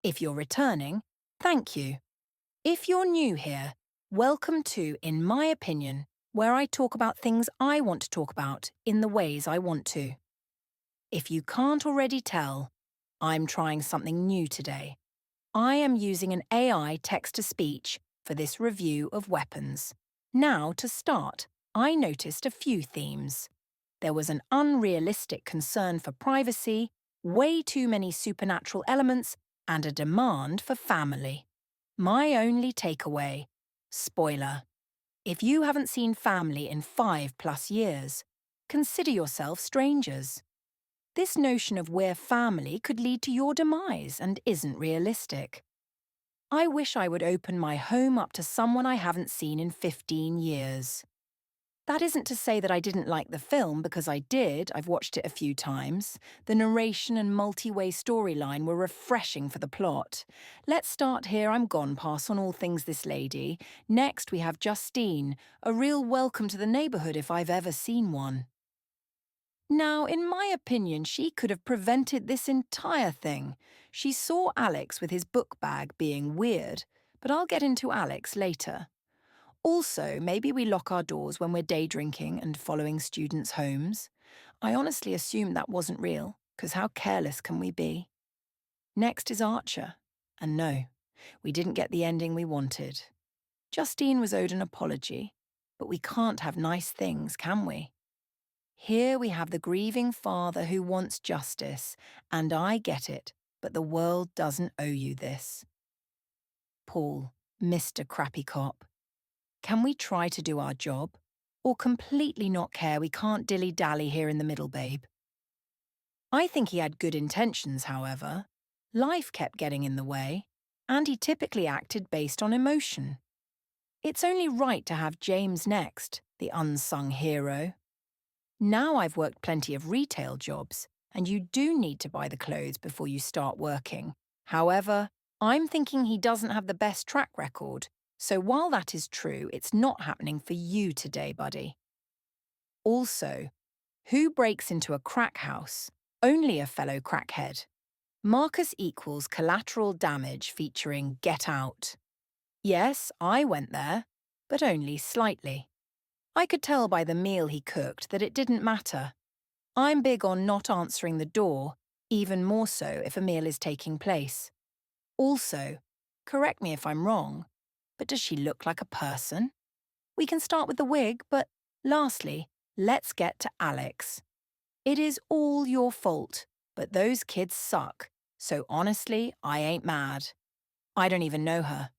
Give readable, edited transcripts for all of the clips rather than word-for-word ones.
If you're returning, thank you. If you're new here, welcome to In My Opinion, where I talk about things I want to talk about in the ways I want to. If you can't already tell, I'm trying something new today. I am using an AI text-to-speech for this review of weapons. Now, to start, I noticed a few themes. There was an unrealistic concern for privacy, way too many supernatural elements, and a demand for family. My only takeaway: spoiler. If you haven't seen Family in 5+ years, consider yourself strangers. This notion of we're family could lead to your demise and isn't realistic. I wish I would open my home up to someone I haven't seen in 15 years. That isn't to say that I didn't like the film, because I did. I've watched it a few times. The narration and multi-way storyline were refreshing for the plot. Let's start here. I'm gone pass on all things this lady. Next we have Justine, a real welcome to the neighbourhood if I've ever seen one. Now, in my opinion, she could have prevented this entire thing. She saw Alex with his book bag being weird, but I'll get into Alex later. Also, maybe we lock our doors when we're day drinking and following students' homes. I honestly assumed that wasn't real, because how careless can we be? Next is Archer. And no, we didn't get the ending we wanted. Justine was owed an apology, but we can't have nice things, can we? Here we have the grieving father who wants justice, and I get it, but the world doesn't owe you this. Paul, Mr. Crappy Cop. Can we try to do our job? Or completely not care we can't dilly-dally here in the middle, babe? I think he had good intentions, however. Life kept getting in the way, and he typically acted based on emotion. It's only right to have James next, the unsung hero. Now I've worked plenty of retail jobs, and you do need to buy the clothes before you start working. However, I'm thinking he doesn't have the best track record, so while that is true, it's not happening for you today, buddy. Also, who breaks into a crack house? Only a fellow crackhead. Marcus equals collateral damage featuring Get Out. Yes, I went there, but only slightly. I could tell by the meal he cooked that it didn't matter. I'm big on not answering the door, even more so if a meal is taking place. Also, correct me if I'm wrong, but does she look like a person? We can start with the wig, but lastly, let's get to Alex. It is all your fault, but those kids suck, so honestly, I ain't mad. I don't even know her.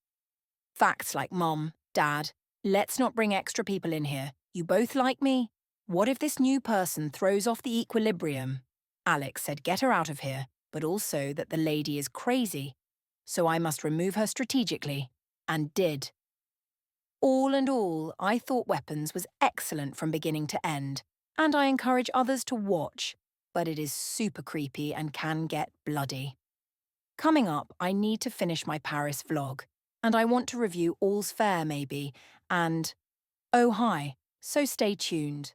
Facts like Mom, Dad, let's not bring extra people in here. You both like me? What if this new person throws off the equilibrium? Alex said get her out of here, but also that the lady is crazy, so I must remove her strategically, and did. All in all, I thought Weapons was excellent from beginning to end, and I encourage others to watch, but it is super creepy and can get bloody. Coming up, I need to finish my Paris vlog, and I want to review All's Fair maybe, and oh hi, so stay tuned.